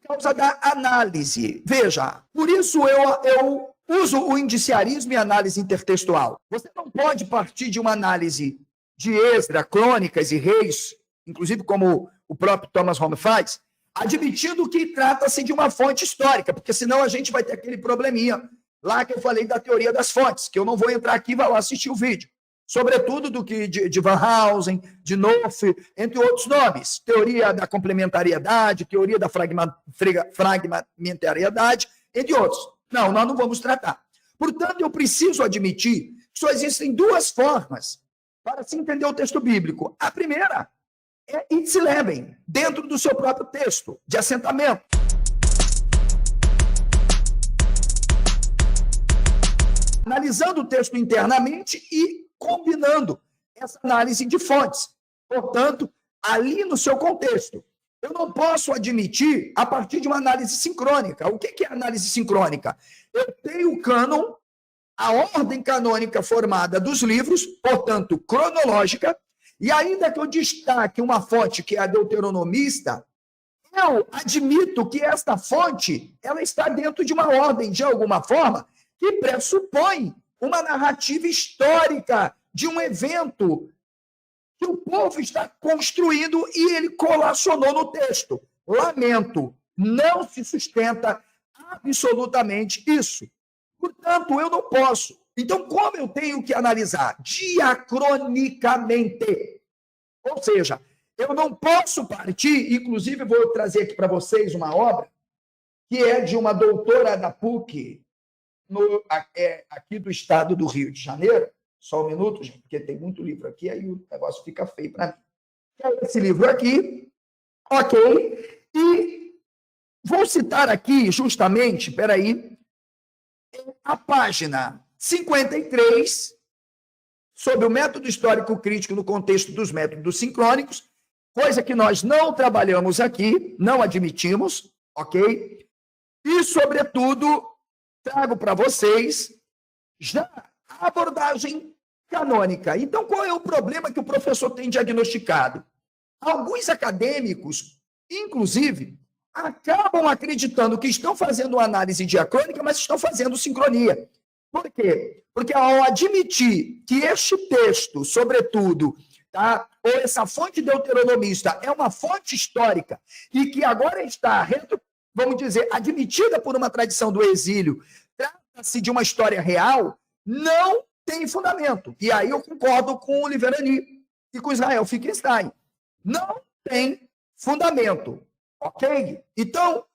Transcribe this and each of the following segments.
causa da análise. Veja, por isso eu uso o indiciarismo e análise intertextual. Você não pode partir de uma análise de Esdras, Crônicas e Reis, inclusive como o próprio Thomas Home faz, admitindo que trata-se de uma fonte histórica, porque senão a gente vai ter aquele probleminha lá que eu falei da teoria das fontes, que eu não vou entrar aqui, vai lá assistir o vídeo. Sobretudo do que de Van Housen, de Knopf, entre outros nomes. Teoria da complementariedade, teoria da fragmentariedade, entre outros. Não, nós não vamos tratar. Portanto, eu preciso admitir que só existem duas formas para se entender o texto bíblico. A primeira é Itzleben, dentro do seu próprio texto, de assentamento. Analisando o texto internamente e combinando essa análise de fontes. Portanto, ali no seu contexto. Eu não posso admitir a partir de uma análise sincrônica. O que é análise sincrônica? Eu tenho o cânon, a ordem canônica formada dos livros, portanto, cronológica, e ainda que eu destaque uma fonte que é a deuteronomista, eu admito que esta fonte ela está dentro de uma ordem, de alguma forma, que pressupõe uma narrativa histórica de um evento que o povo está construindo e ele colacionou no texto. Lamento, não se sustenta absolutamente isso. Portanto, eu não posso. Então, como eu tenho que analisar? Diacronicamente. Ou seja, eu não posso partir, inclusive vou trazer aqui para vocês uma obra que é de uma doutora da PUC, aqui do estado do Rio de Janeiro. Só um minuto, gente, porque tem muito livro aqui, aí o negócio fica feio para mim. É esse livro aqui, ok? E vou citar aqui, justamente, a página 53, sobre o método histórico crítico no contexto dos métodos sincrônicos, coisa que nós não trabalhamos aqui, não admitimos, ok? E, sobretudo, trago para vocês já a abordagem canônica. Então, qual é o problema que o professor tem diagnosticado? Alguns acadêmicos, inclusive, acabam acreditando que estão fazendo análise diacrônica, mas estão fazendo sincronia. Por quê? Porque ao admitir que este texto, sobretudo, tá, ou essa fonte deuteronomista é uma fonte histórica e que agora está, vamos dizer, admitida por uma tradição do exílio, trata-se de uma história real, não tem fundamento. E aí eu concordo com o Liverani e com Israel Finkelstein. Não tem fundamento. Ok? Então,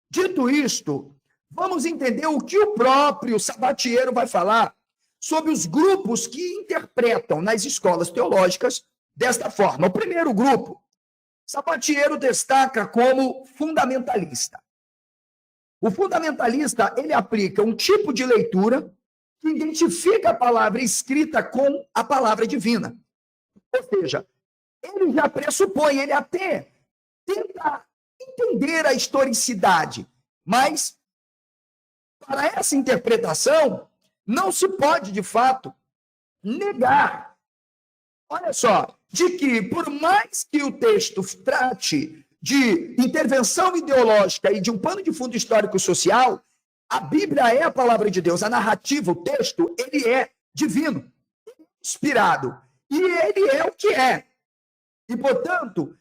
dito isto, vamos entender o que o próprio Sabatiero vai falar sobre os grupos que interpretam nas escolas teológicas desta forma. O primeiro grupo, Sabatiero destaca como fundamentalista. O fundamentalista, ele aplica um tipo de leitura que identifica a palavra escrita com a palavra divina. Ou seja, ele já pressupõe, ele até tenta entender a historicidade, mas para essa interpretação não se pode, de fato, negar, olha só, de que por mais que o texto trate de intervenção ideológica e de um pano de fundo histórico-social, a Bíblia é a palavra de Deus, a narrativa, o texto, ele é divino, inspirado, e ele é o que é. E, portanto,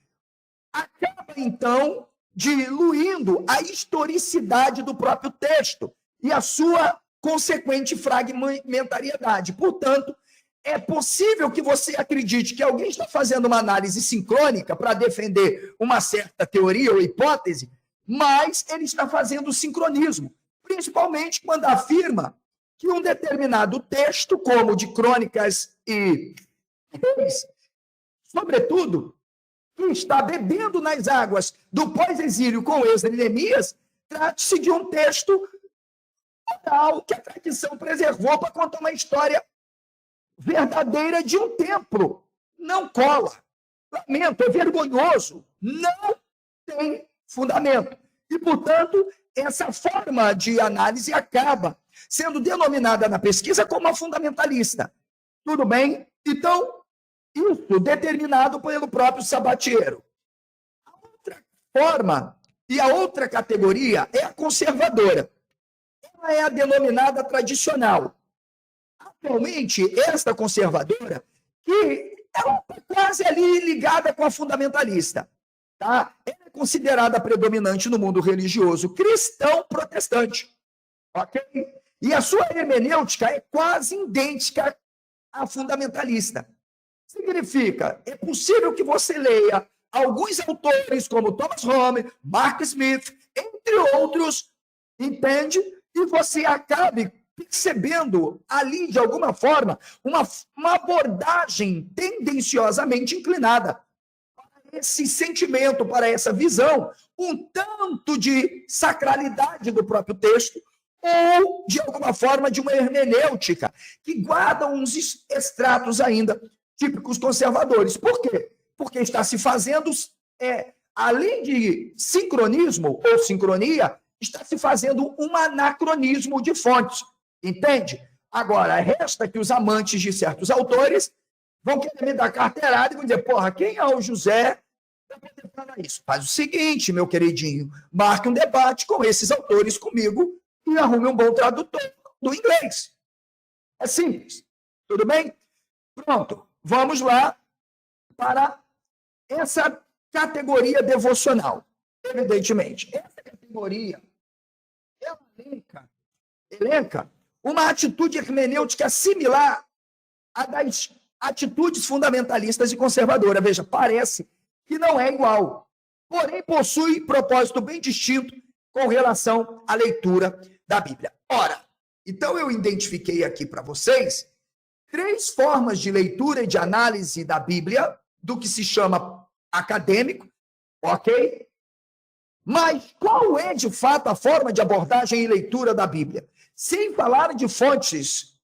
acaba, então, diluindo a historicidade do próprio texto e a sua consequente fragmentariedade. Portanto, é possível que você acredite que alguém está fazendo uma análise sincrônica para defender uma certa teoria ou hipótese, mas ele está fazendo sincronismo, principalmente quando afirma que um determinado texto, como o de Crônicas e Reis, sobretudo, que está bebendo nas águas do pós-exílio com Esdras e Neemias, trate-se de um texto oral que a tradição preservou para contar uma história verdadeira de um templo. Não cola. Lamento, é vergonhoso. Não tem fundamento. E, portanto, essa forma de análise acaba sendo denominada na pesquisa como a fundamentalista. Tudo bem? Então, isso determinado pelo próprio Sabatiero. A outra forma E a outra categoria é a conservadora. Ela é a denominada tradicional. Atualmente, esta conservadora, que ela está quase ali ligada com a fundamentalista, tá? Ela é considerada predominante no mundo religioso cristão protestante, ok? E a sua hermenêutica é quase idêntica à fundamentalista. Significa, é possível que você leia alguns autores como Thomas Homer, Mark Smith, entre outros, entende? E você acabe percebendo ali, de alguma forma, uma abordagem tendenciosamente inclinada para esse sentimento, para essa visão, um tanto de sacralidade do próprio texto, ou, de alguma forma, de uma hermenêutica, que guarda uns extratos ainda típicos conservadores. Por quê? Porque está se fazendo, além de sincronismo ou sincronia, está se fazendo um anacronismo de fontes. Entende? Agora, resta que os amantes de certos autores vão querer me dar carteirada e vão dizer, porra, quem é o José para poder falar isso? Faz o seguinte, meu queridinho, marque um debate com esses autores comigo e arrume um bom tradutor do inglês. É simples. Tudo bem? Pronto. Vamos lá para essa categoria devocional. Evidentemente, essa categoria ela elenca uma atitude hermenêutica similar à das atitudes fundamentalistas e conservadoras. Veja, parece que não é igual, porém possui propósito bem distinto com relação à leitura da Bíblia. Ora, então eu identifiquei aqui para vocês 3 formas de leitura e de análise da Bíblia, do que se chama acadêmico, ok? Mas qual é, de fato, a forma de abordagem e leitura da Bíblia? Sem falar de fontes,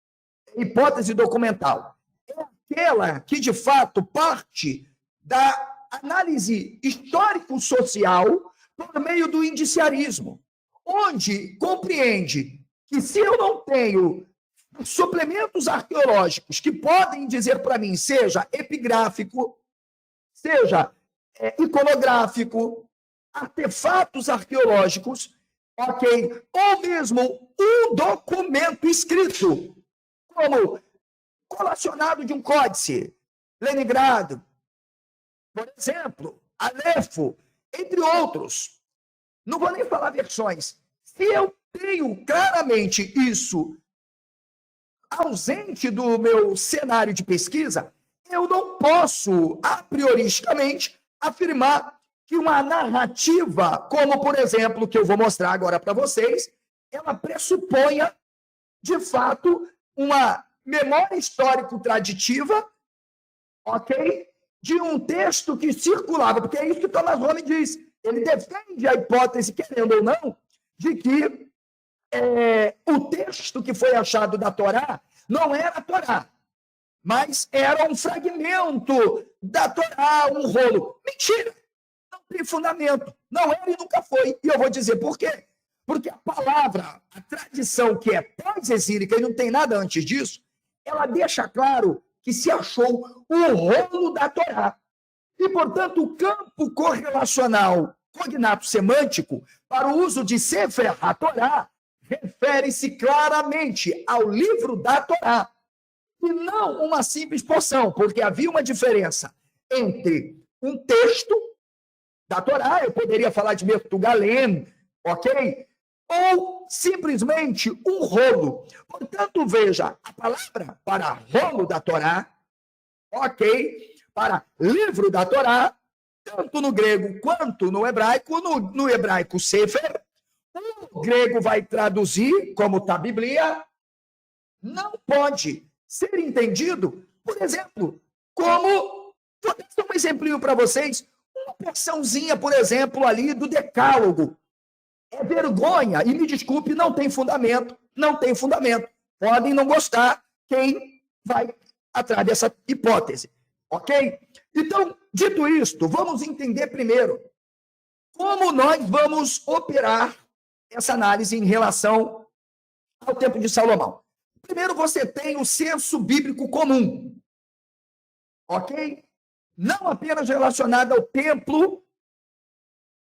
hipótese documental. É aquela que, de fato, parte da análise histórico-social por meio do indiciarismo, onde compreende que se eu não tenho suplementos arqueológicos que podem dizer para mim, seja epigráfico, seja iconográfico, artefatos arqueológicos, ok? Ou mesmo um documento escrito, como colacionado de um códice, Leningrado, por exemplo, Alepo, entre outros. Não vou nem falar versões. Se eu tenho claramente isso ausente do meu cenário de pesquisa, eu não posso, a prioristicamente, afirmar que uma narrativa, como, por exemplo, que eu vou mostrar agora para vocês, ela pressuponha, de fato, uma memória histórico-traditiva, ok? De um texto que circulava, porque é isso que Thomas Homer diz. Ele defende a hipótese, querendo ou não, de que o texto que foi achado da Torá não era a Torá, mas era um fragmento da Torá, um rolo. Mentira! Não tem fundamento. Não era e nunca foi. E eu vou dizer por quê. Porque a palavra, a tradição que é pós-exílica e não tem nada antes disso, ela deixa claro que se achou o rolo da Torá. E, portanto, o campo correlacional cognato-semântico para o uso de Sefer HaTorá refere-se claramente ao livro da Torá, e não uma simples porção, porque havia uma diferença entre um texto da Torá, eu poderia falar de Metugalem, ok? Ou simplesmente um rolo. Portanto, veja, a palavra para rolo da Torá, ok? Para livro da Torá, tanto no grego quanto no hebraico, no hebraico Sefer, o grego vai traduzir como tá a Bíblia, não pode ser entendido, por exemplo, como, vou dar um exemplinho para vocês, uma porçãozinha, por exemplo, ali do Decálogo. É vergonha, e me desculpe, não tem fundamento, não tem fundamento. Podem não gostar quem vai atrás dessa hipótese, ok? Então, dito isto, vamos entender primeiro como nós vamos operar essa análise em relação ao tempo de Salomão. Primeiro, você tem o senso bíblico comum, ok? Não apenas relacionado ao templo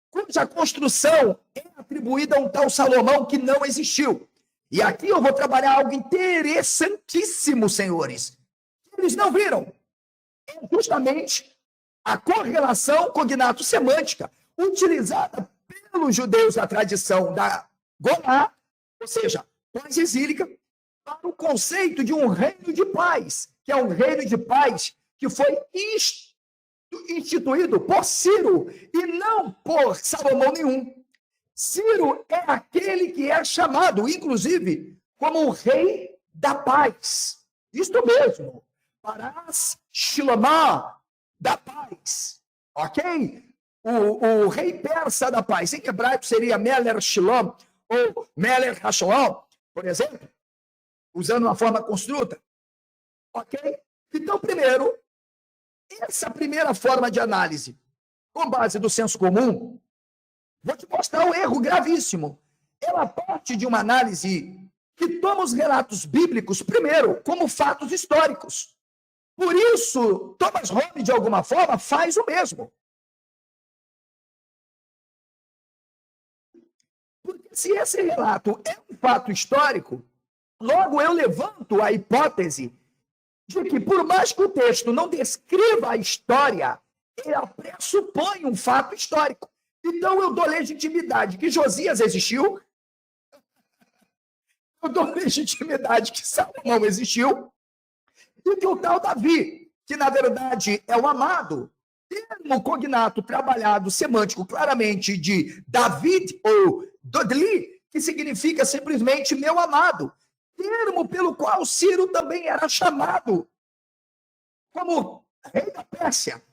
cuja construção é atribuída a um tal Salomão que não existiu. E aqui eu vou trabalhar algo interessantíssimo, senhores. Eles não viram. É justamente a correlação cognato-semântica utilizada pelos judeus da tradição da Golá, ou seja, pós-exílica, para o conceito de um reino de paz, que é um reino de paz que foi instituído por Ciro e não por Salomão nenhum. Ciro é aquele que é chamado, inclusive, como o rei da paz. Isto mesmo, Parás Shilomá, da paz, ok? O rei persa da paz. Em hebraico seria Meler Shilom ou Meler Hashalom, por exemplo, usando uma forma construta, ok? Então, primeiro, essa primeira forma de análise, com base do senso comum, vou te mostrar um erro gravíssimo. Ela parte de uma análise que toma os relatos bíblicos, primeiro, como fatos históricos. Por isso, Thomas Hobbes, de alguma forma, faz o mesmo. Porque se esse relato é um fato histórico, logo eu levanto a hipótese de que, por mais que o texto não descreva a história, ela pressupõe um fato histórico. Então, eu dou legitimidade que Josias existiu, eu dou legitimidade que Salomão existiu, e que o tal Davi, que na verdade é o amado, termo cognato trabalhado semântico claramente de David ou Dodli, que significa simplesmente meu amado, termo pelo qual Ciro também era chamado como rei da Pérsia,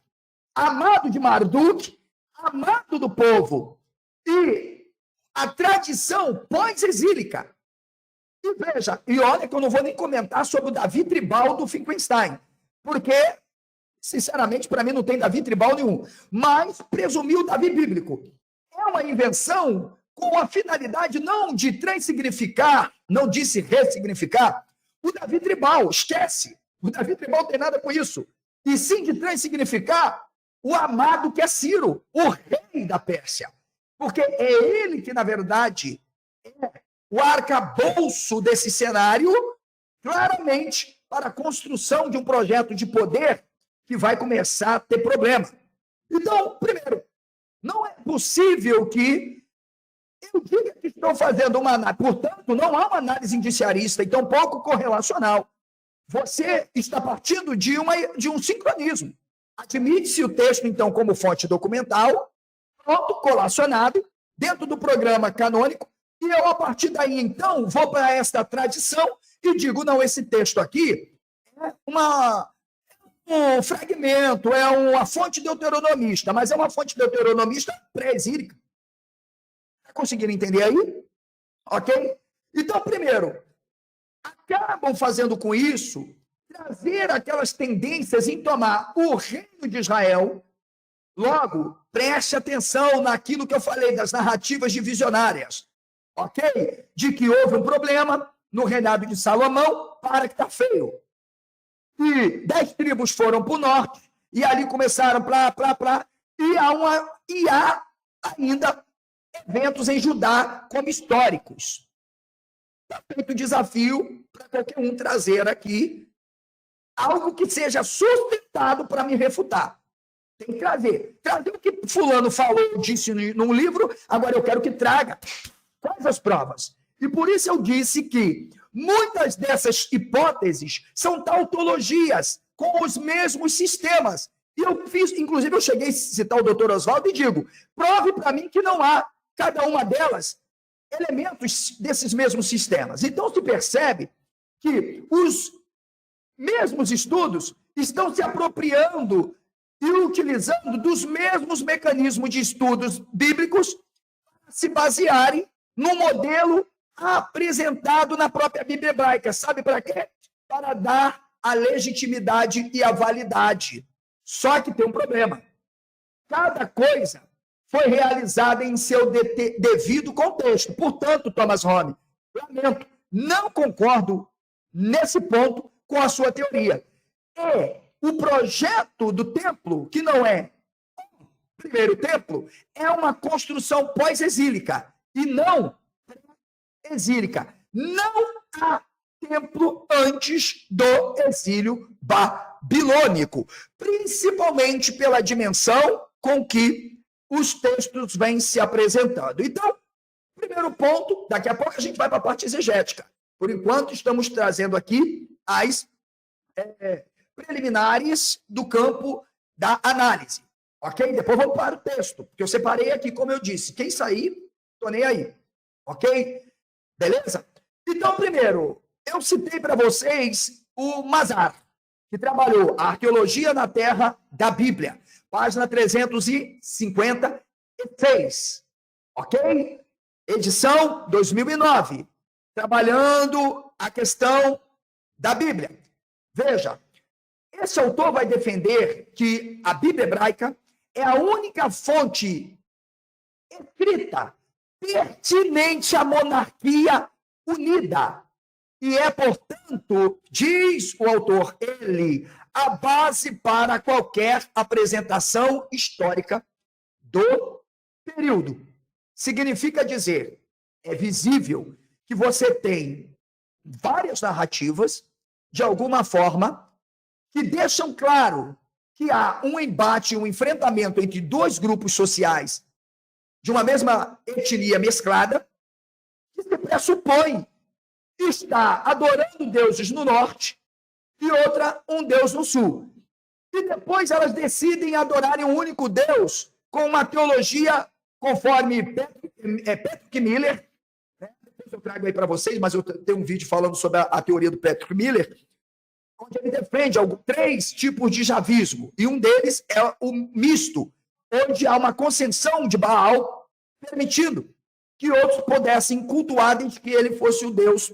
amado de Marduk, amado do povo, e a tradição pós-exílica. E veja, e olha que eu não vou nem comentar sobre o Davi tribal do Finkelstein, porque, sinceramente, para mim não tem Davi tribal nenhum, mas presumir o Davi bíblico. É uma invenção com a finalidade não de transsignificar, não de se ressignificar, o Davi tribal, esquece, o Davi tribal não tem nada com isso, e sim de transsignificar o amado que é Ciro, o rei da Pérsia, porque é ele que, na verdade, é o arcabouço desse cenário, claramente, para a construção de um projeto de poder que vai começar a ter problema. Então, primeiro, não é possível que eu diga que estou fazendo uma análise, portanto, não há uma análise indiciarista, então pouco correlacional. Você está partindo de um sincronismo. Admite-se o texto, então, como fonte documental, pronto, colacionado, dentro do programa canônico, e eu, a partir daí, então, vou para esta tradição e digo, não, esse texto aqui é um fragmento, é uma fonte deuteronomista, mas é uma fonte deuteronomista pré-exílica. Está conseguindo entender aí? Ok? Então, primeiro, acabam fazendo com isso, trazer aquelas tendências em tomar o reino de Israel. Logo, preste atenção naquilo que eu falei das narrativas divisionárias. Ok? De que houve um problema no reinado de Salomão, para que está feio. E 10 tribos foram para o norte, e ali começaram e há ainda eventos em Judá como históricos. Está feito o desafio para qualquer um trazer aqui algo que seja sustentado para me refutar. Tem que trazer. Trazer o que fulano falou, disse num livro, agora eu quero que traga. Quais as provas? E por isso eu disse que muitas dessas hipóteses são tautologias com os mesmos sistemas. E eu fiz, inclusive, eu cheguei a citar o doutor Oswaldo e digo, prove para mim que não há, cada uma delas, elementos desses mesmos sistemas. Então se percebe que os mesmos estudos estão se apropriando e utilizando dos mesmos mecanismos de estudos bíblicos para se basearem no modelo apresentado na própria Bíblia hebraica. Sabe para quê? Para dar a legitimidade e a validade. Só que tem um problema. Cada coisa foi realizada em seu devido contexto. Portanto, Thomas Hobbes, lamento, não concordo nesse ponto com a sua teoria. É o projeto do templo, que não é primeiro templo é uma construção pós-exílica e não exílica. Não há templo antes do exílio babilônico, principalmente pela dimensão com que os textos vêm se apresentando. Então, primeiro ponto, daqui a pouco a gente vai para a parte exegética. Por enquanto, estamos trazendo aqui as preliminares do campo da análise. Ok? Depois vamos para o texto, porque eu separei aqui, como eu disse. Quem sair, estou nem aí. Ok? Beleza? Então, primeiro, eu citei para vocês o Mazar, que trabalhou a arqueologia na terra da Bíblia, página 356. Ok? Edição 2009, trabalhando a questão da Bíblia. Veja, esse autor vai defender que a Bíblia hebraica é a única fonte escrita pertinente à monarquia unida. E é, portanto, diz o autor, ele, a base para qualquer apresentação histórica do período. Significa dizer, é visível que você tem várias narrativas, de alguma forma, que deixam claro que há um embate, um enfrentamento entre dois grupos sociais de uma mesma etnia mesclada, que se pressupõe estar adorando deuses no norte e outra um deus no sul. E depois elas decidem adorarem um único Deus com uma teologia conforme Patrick Miller, né? Depois eu trago aí para vocês, mas eu tenho um vídeo falando sobre a teoria do Patrick Miller, onde ele defende 3 tipos de javismo, e um deles é o misto, onde há uma concessão de Baal, permitindo que outros pudessem cultuar desde que ele fosse o Deus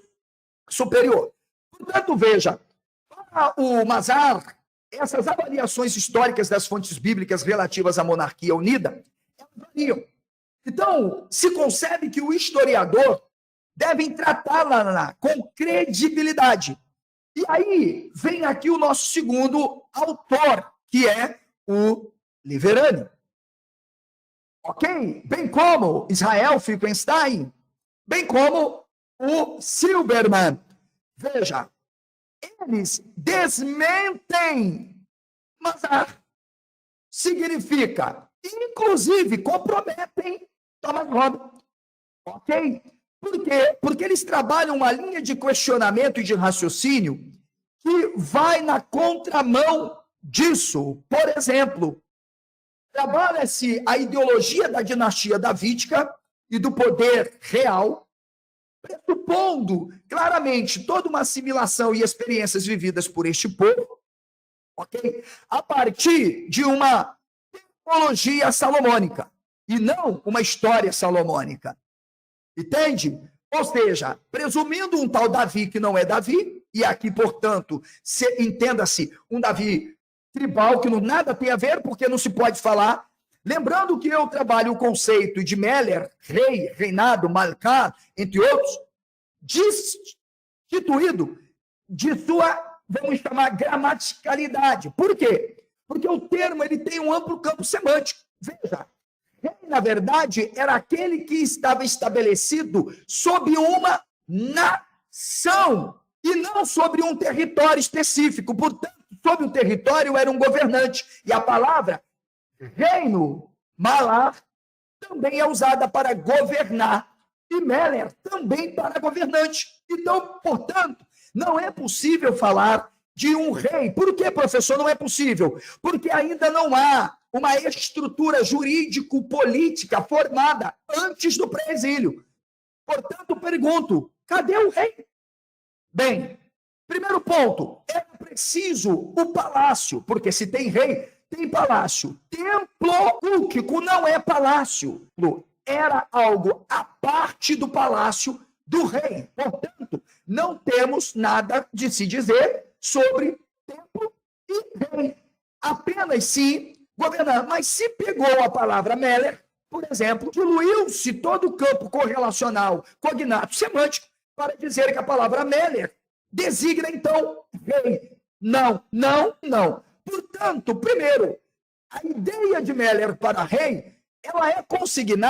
superior. Portanto, veja, para o Mazar, essas avaliações históricas das fontes bíblicas relativas à monarquia unida, elas variam. Então, se concebe que o historiador deve tratá-la com credibilidade. E aí vem aqui o nosso segundo autor, que é o Liverani. Ok? Bem como Israel Finkelstein, bem como o Silberman. Veja, eles desmentem Mazar. Significa, inclusive, comprometem Thomas Hobbes. Ok? Por quê? Porque eles trabalham uma linha de questionamento e de raciocínio que vai na contramão disso. Por exemplo, trabalha-se a ideologia da dinastia davídica e do poder real, pressupondo claramente toda uma assimilação e experiências vividas por este povo, ok? A partir de uma teologia salomônica, e não uma história salomônica. Entende? Ou seja, presumindo um tal Davi que não é Davi, e aqui, portanto, entenda-se um Davi tribal que nada tem a ver, porque não se pode falar. Lembrando que eu trabalho o conceito de Meller, rei, reinado, Malká, entre outros, destituído de sua, vamos chamar, gramaticalidade. Por quê? Porque o termo ele tem um amplo campo semântico. Veja, rei, na verdade, era aquele que estava estabelecido sob uma nação e não sobre um território específico. Portanto, sobre o território era um governante. E a palavra reino, malar, também é usada para governar. E Meller também para governante. Então, portanto, não é possível falar de um rei. Por que, professor, não é possível? Porque ainda não há uma estrutura jurídico-política formada antes do pré-exílio. Portanto, pergunto, cadê o rei? Bem, primeiro ponto, é preciso o palácio, porque se tem rei, tem palácio. Templo cultico não é palácio, era algo à parte do palácio do rei. Portanto, não temos nada de se dizer sobre templo e rei. Apenas se governar. Mas se pegou a palavra Meller, por exemplo, diluiu-se todo o campo correlacional, cognato, semântico, para dizer que a palavra Meller designa, então, rei. Não, não, não. Portanto, primeiro, A ideia de Meller para rei, ela é consignada